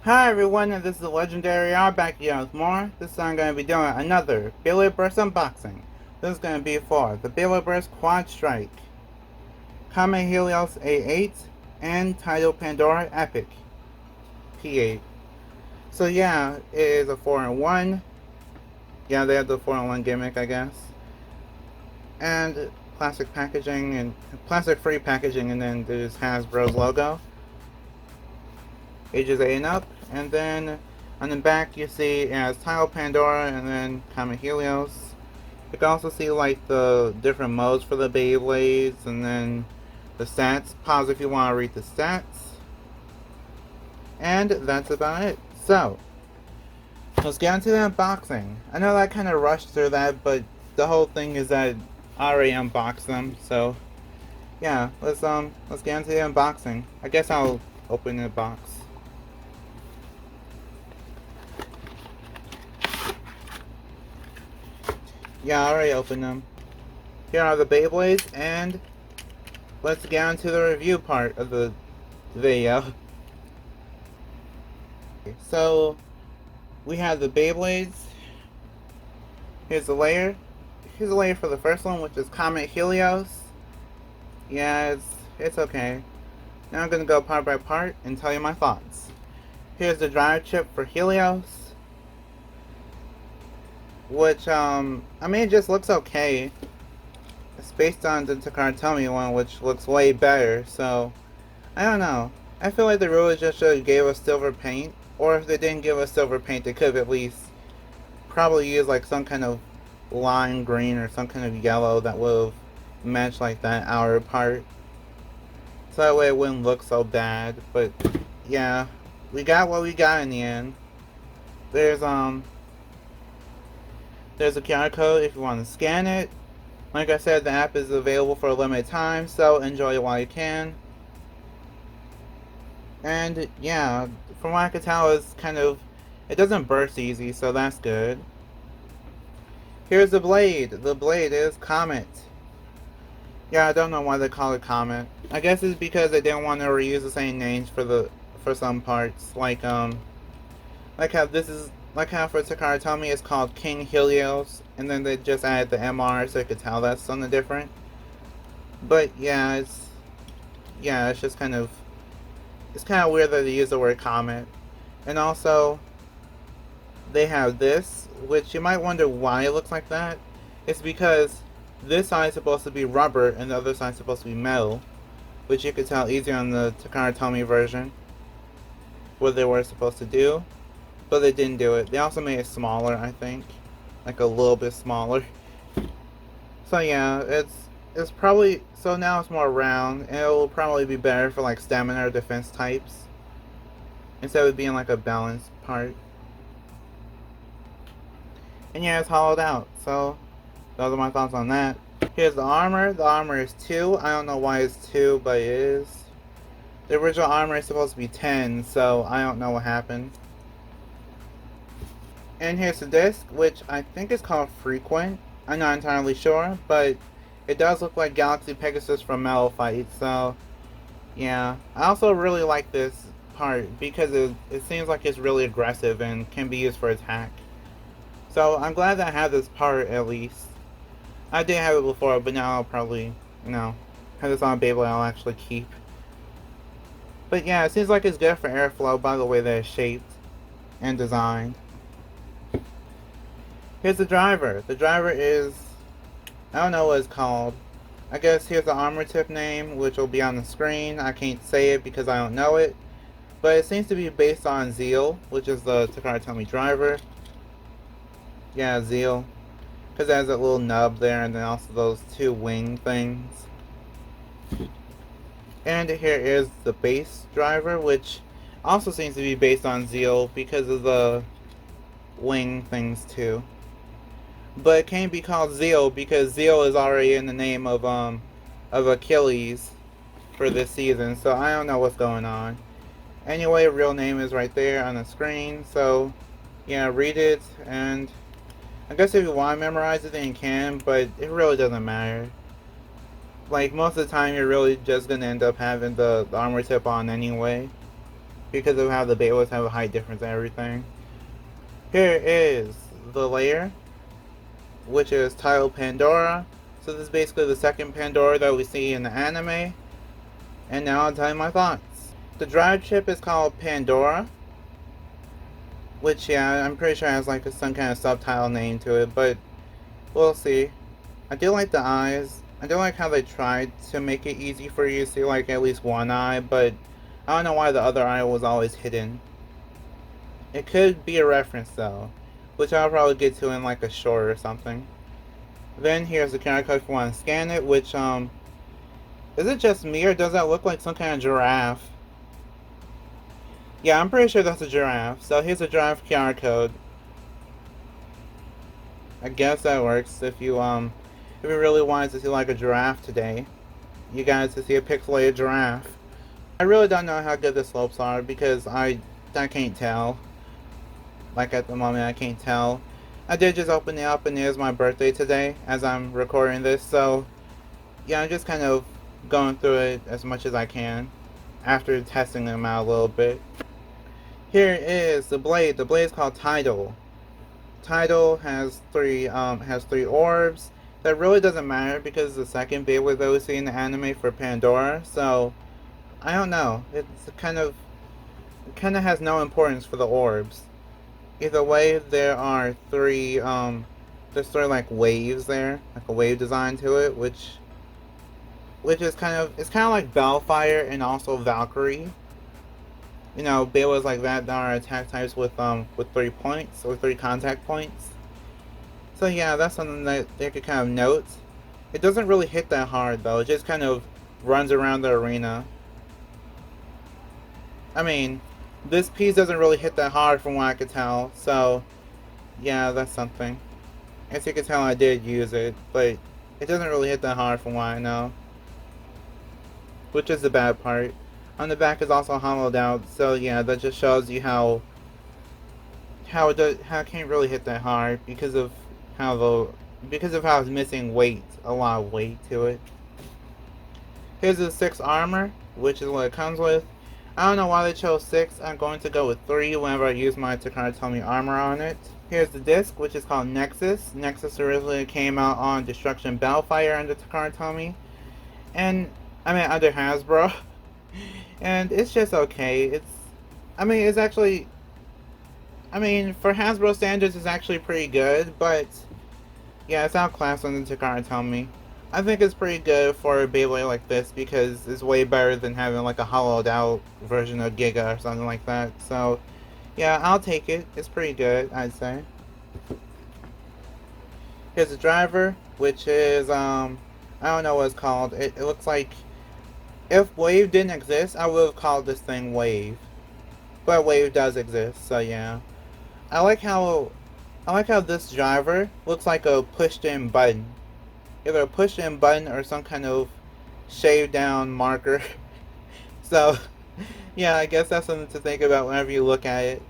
Hi everyone, and this is the Legendary R back here with more. This time I'm going to be doing another Beyblade Burst unboxing. This is going to be for the Beyblade Burst Quadstrike, Comet Helios A8, and Tidal Pandora Epic P8. So yeah, it is a 4-in-1. Yeah, they have the 4-in-1 gimmick, I guess. And plastic packaging and plastic-free packaging, and then there's Hasbro's logo. Ages 8 and up, and then on the back you see it has Tidal Pandora and then Comet Helios. You can also see like the different modes for the Beyblades and then the stats. Pause if you want to read the stats. And that's about it. So, let's get into the unboxing. I know that I kind of rushed through that, but the whole thing is that I already unboxed them, so yeah, let's get into the unboxing. I guess I'll open the box. Yeah, I already opened them. Here are the Beyblades, and let's get on to the review part of the video. So, we have the Beyblades. Here's the layer. Here's the layer for the first one, which is Comet Helios. Yeah, it's okay. Now I'm going to go part by part and tell you my thoughts. Here's the drive chip for Helios, which, I mean, it just looks okay. It's based on the Takara one, which looks way better, so I don't know. I feel like they really just should have gave us silver paint, or if they didn't give us silver paint, they could have at least probably used like some kind of lime green or some kind of yellow that would have matched like that outer part. So that way it wouldn't look so bad, but yeah, we got what we got in the end. There's a QR code if you want to scan it. Like I said, the app is available for a limited time, so enjoy it while you can. And yeah, from what I can tell, it's kind of, it doesn't burst easy, so that's good. Here's the blade. The blade is Comet. Yeah, I don't know why they call it Comet. I guess it's because they didn't want to reuse the same names for some parts, like how for Takara it's called King Helios, and then they just added the MR so you could tell that's something different. But yeah, it's just kind of weird that they use the word comet. And also, they have this, which you might wonder why it looks like that. It's because this side is supposed to be rubber and the other side is supposed to be metal, which you could tell easier on the Takara version what they were supposed to do. But they didn't do it. They also made it smaller, I think. Like a little bit smaller. So yeah, it's probably, so now it's more round, and it will probably be better for like stamina or defense types, instead of being like a balanced part. And yeah, it's hollowed out, so those are my thoughts on that. Here's the armor. The armor is 2. I don't know why it's 2, but it is. The original armor is supposed to be 10, so I don't know what happened. And here's the disc, which I think is called Frequent. I'm not entirely sure, but it does look like Galaxy Pegasus from Metal Fight, so yeah. I also really like this part because it seems like it's really aggressive and can be used for attack. So I'm glad that I have this part at least. I did have it before, but now I'll probably, have this on a Beyblade I'll actually keep. But yeah, it seems like it's good for airflow by the way that it's shaped and designed. Here's the driver. The driver is, I don't know what it's called. I guess here's the armor tip name, which will be on the screen. I can't say it because I don't know it. But it seems to be based on Zeal, which is the Takara driver. Yeah, Zeal. Because it has that little nub there, and then also those 2 wing things. And here is the base driver, which also seems to be based on Zeal because of the wing things too. But it can't be called Zeal because Zeal is already in the name of Achilles for this season, so I don't know what's going on. Anyway, real name is right there on the screen, so yeah, read it, and I guess if you want to memorize it then you can, but it really doesn't matter. Like, most of the time you're really just gonna end up having the armor tip on anyway. because of how the Beyblades have a height difference and everything. Here is the layer, which is Tidal Pandora. So this is basically the second Pandora that we see in the anime. And now I'll tell you my thoughts. The drive chip is called Pandora, which, yeah, I'm pretty sure has like some kind of subtitle name to it, but we'll see. I do like the eyes. I do like how they tried to make it easy for you to see like at least one eye, but I don't know why the other eye was always hidden. It could be a reference though, which I'll probably get to in like a short or something. Then here's the QR code if you want to scan it, which, is it just me or does that look like some kind of giraffe? Yeah, I'm pretty sure that's a giraffe. So here's a giraffe QR code. I guess that works if you really wanted to see like a giraffe today. You guys to see a pixelated giraffe. I really don't know how good the slopes are because I can't tell. Like at the moment I can't tell. I did just open it up and it is my birthday today as I'm recording this, so yeah, I'm just kind of going through it as much as I can after testing them out a little bit. Here is the blade. The blade is called Tidal. Tidal has three orbs. That really doesn't matter because it's the second Beyblade that we see in the anime for Pandora, so I don't know. It kind of has no importance for the orbs. Either way, there are there's three like waves there, like a wave design to it, which is kind of like Bellfire and also Valkyrie. You know, Beyblades like that are attack types with 3 points or 3 contact points. So yeah, that's something that they could kind of note. It doesn't really hit that hard though. It just kind of runs around the arena. I mean, this piece doesn't really hit that hard from what I could tell, so yeah, that's something. As you can tell, I did use it, but it doesn't really hit that hard from what I know, which is the bad part. On the back is also hollowed out, so yeah, that just shows you how it can't really hit that hard because of how it's missing weight, a lot of weight to it. Here's the 6 armor, which is what it comes with. I don't know why they chose 6. I'm going to go with 3 whenever I use my Takara Tomy armor on it. Here's the disc, which is called Nexus. Nexus originally came out on Destruction Bellfire under Takara Tomy. And, I mean, under Hasbro. And it's just okay. It's actually, for Hasbro standards, it's actually pretty good, but yeah, it's outclassed on the Takara Tomy. I think it's pretty good for a Beyblade like this because it's way better than having like a hollowed out version of Giga or something like that. So yeah, I'll take it. It's pretty good, I'd say. Here's the driver, which is I don't know what it's called. It looks like if Wave didn't exist, I would have called this thing Wave. But Wave does exist, so yeah. I like how this driver looks like a pushed in button. Either a push in button or some kind of shaved down marker. So yeah, I guess that's something to think about whenever you look at it.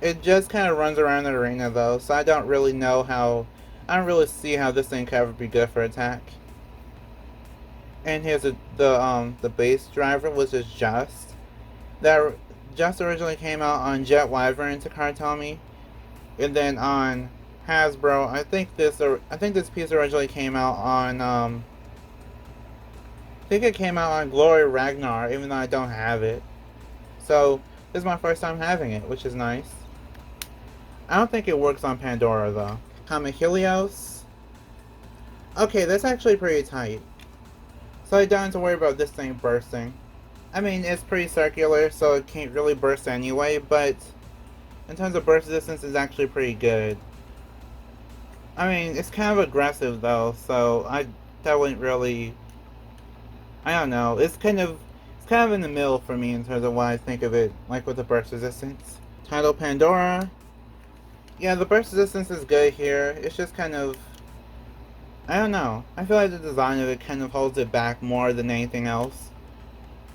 It just kind of runs around the arena though, so I don't really see how this thing could ever be good for attack. And here's the base driver, which is Just. That Just originally came out on Jet Wyvern to Takara Tomy, and then on Hasbro, I think this piece originally came out on I think it came out on Glory Ragnar, even though I don't have it. So this is my first time having it, which is nice. I don't think it works on Pandora though. Comet Helios. Okay, that's actually pretty tight. So I don't have to worry about this thing bursting. I mean, it's pretty circular, so it can't really burst anyway, but in terms of burst distance, it's actually pretty good. I mean, it's kind of aggressive though, so that wouldn't really, I don't know. It's kind of in the middle for me in terms of what I think of it, like with the burst resistance. Tidal Pandora. Yeah, the burst resistance is good here. It's just kind of, I don't know. I feel like the design of it kind of holds it back more than anything else.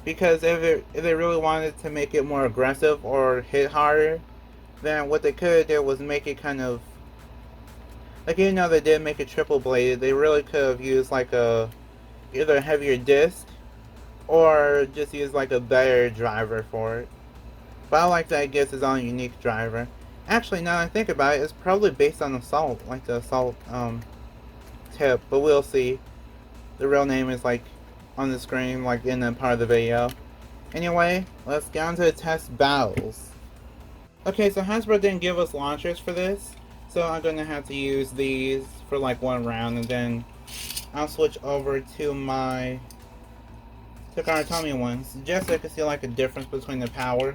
Because if they really wanted to make it more aggressive or hit harder, then what they could have did was make it kind of, like, even though they did make it triple bladed, they really could have used like either a heavier disc or just use like a better driver for it. But I like that it gets its own unique driver. Actually, now that I think about it, it's probably based on Assault, like the Assault tip, but we'll see. The real name is like on the screen, like in the part of the video. Anyway, let's get on to the test battles. Okay, so Hasbro didn't give us launchers for this, so I'm gonna have to use these for like one round, and then I'll switch over to my Takara ones, just so I can see like a difference between the power.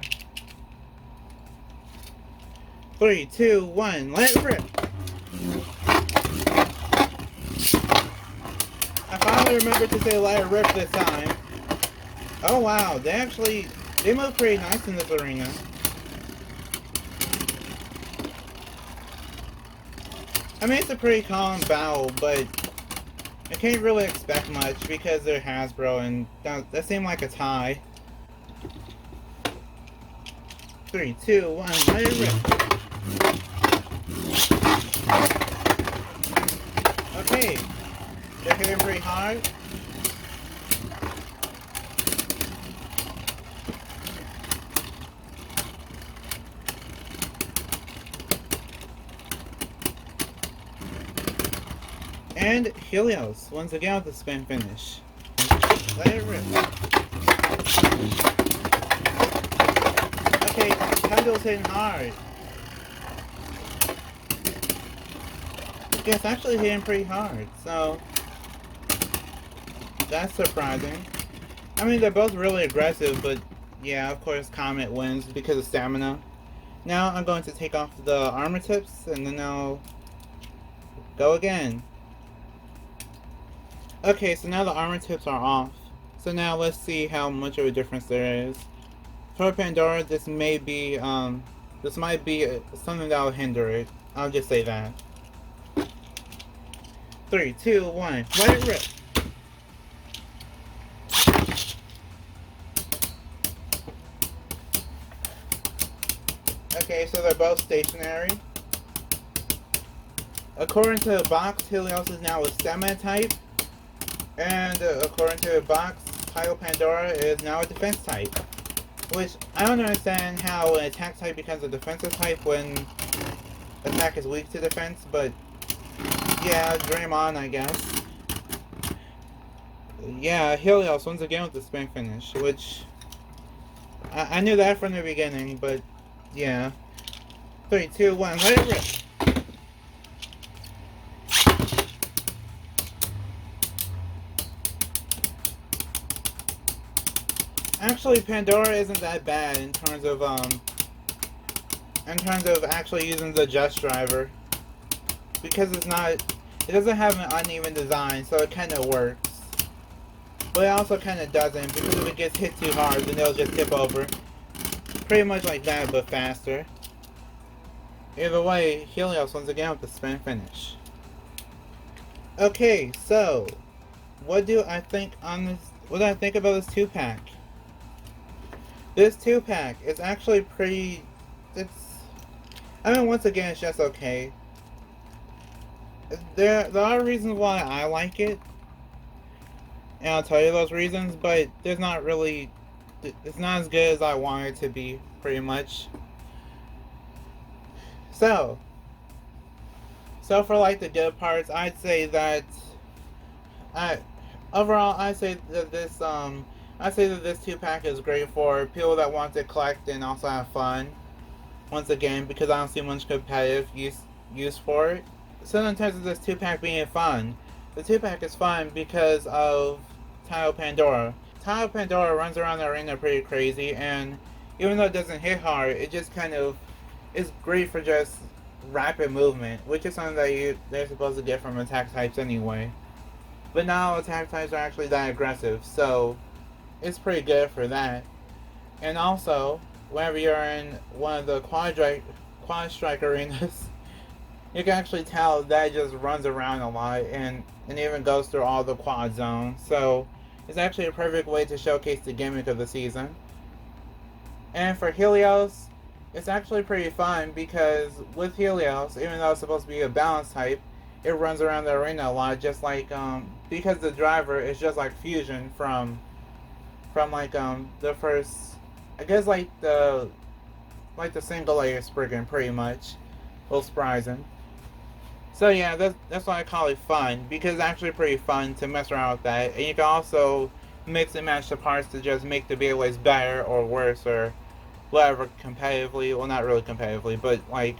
3, 2, 1, let it rip! I finally remembered to say let it rip this time. Oh wow, they move pretty nice in this arena. I mean, it's a pretty common battle, but I can't really expect much because they're Hasbro, and that seemed like a tie. 3, 2, 1, let it rip! Okay, they're hitting pretty hard. And Helios, once again with the spin finish. Let it rip. Okay, Tidal's hitting hard. Yeah, it's actually hitting pretty hard, so that's surprising. I mean, they're both really aggressive, but yeah, of course Comet wins because of stamina. Now I'm going to take off the armor tips, and then I'll go again. Okay, so now the armor tips are off. So now let's see how much of a difference there is. For Pandora, this might be something that will hinder it. I'll just say that. 3, 2, 1, let it rip! Okay, so they're both stationary. According to the box, Helios is now a stamina type. And according to the box, Tidal Pandora is now a defense type. Which, I don't understand how an attack type becomes a defensive type when attack is weak to defense, but yeah, dream on, I guess. Yeah, Helios once again with the spin finish, which I knew that from the beginning, but yeah. 3, 2, 1, let it rip! Actually, Pandora isn't that bad in terms of actually using the Just driver, because it doesn't have an uneven design, so it kind of works. But it also kind of doesn't, because if it gets hit too hard, then it'll just tip over. Pretty much like that, but faster. Either way, Helios once again with the spin finish. Okay, so what do I think on this? What do I think about this 2-pack? This 2-pack is actually pretty. I mean, once again, it's just okay. There are reasons why I like it, and I'll tell you those reasons. But there's not really. It's not as good as I want it to be, pretty much. So for like the good parts, I'd say that overall I'd say that this 2-pack is great for people that want to collect and also have fun. Once again, because I don't see much competitive use for it. So in terms of this 2-pack being fun, the 2-pack is fun because of Tidal Pandora. Tidal Pandora runs around the arena pretty crazy, and even though it doesn't hit hard, it just kind of is great for just rapid movement, which is something that they're supposed to get from attack types anyway. But now attack types are actually that aggressive, so it's pretty good for that. And also, whenever you're in one of the Quadstrike arenas, you can actually tell that it just runs around a lot and even goes through all the quad zones. So it's actually a perfect way to showcase the gimmick of the season. And for Helios, it's actually pretty fun because with Helios, even though it's supposed to be a balance type, it runs around the arena a lot, just like because the driver is just like Fusion from from like the first, I guess like the single layer Spriggan pretty much. A little surprising. So yeah, that's why I call it fun, because it's actually pretty fun to mess around with that. And you can also mix and match the parts to just make the Beyblades better or worse or whatever competitively. Well, not really competitively, but like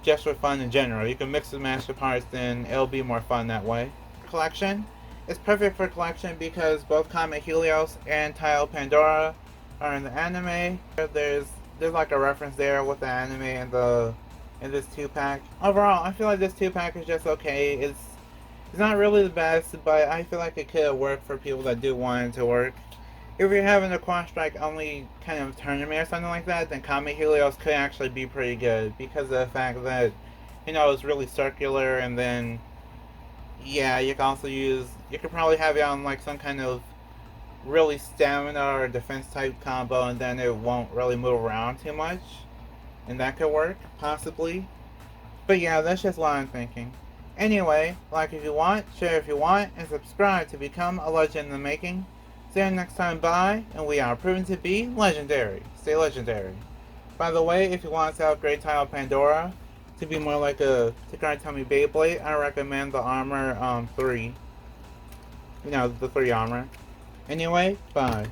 just for fun in general. You can mix and match the parts, then it'll be more fun that way. Collection. It's perfect for collection because both Comet Helios and Tidal Pandora are in the anime. There's like a reference there with the anime and the in this 2-pack. Overall, I feel like this 2-pack is just okay. It's not really the best, but I feel like it could work for people that do want it to work. If you're having a Quadstrike only kind of tournament or something like that, then Comet Helios could actually be pretty good because of the fact that, it's really circular, and then, yeah, you can also you could probably have it on like some kind of really stamina or defense type combo, and then it won't really move around too much. And that could work, possibly. But yeah, that's just what I'm thinking. Anyway, like if you want, share if you want, and subscribe to become a legend in the making. See you next time, bye, and we are proven to be legendary. Stay legendary. By the way, if you want to upgrade Tidal Pandora to be more like a Tikar Tummy Beyblade, I recommend the Armor 3. The 3 armor. Anyway, bye.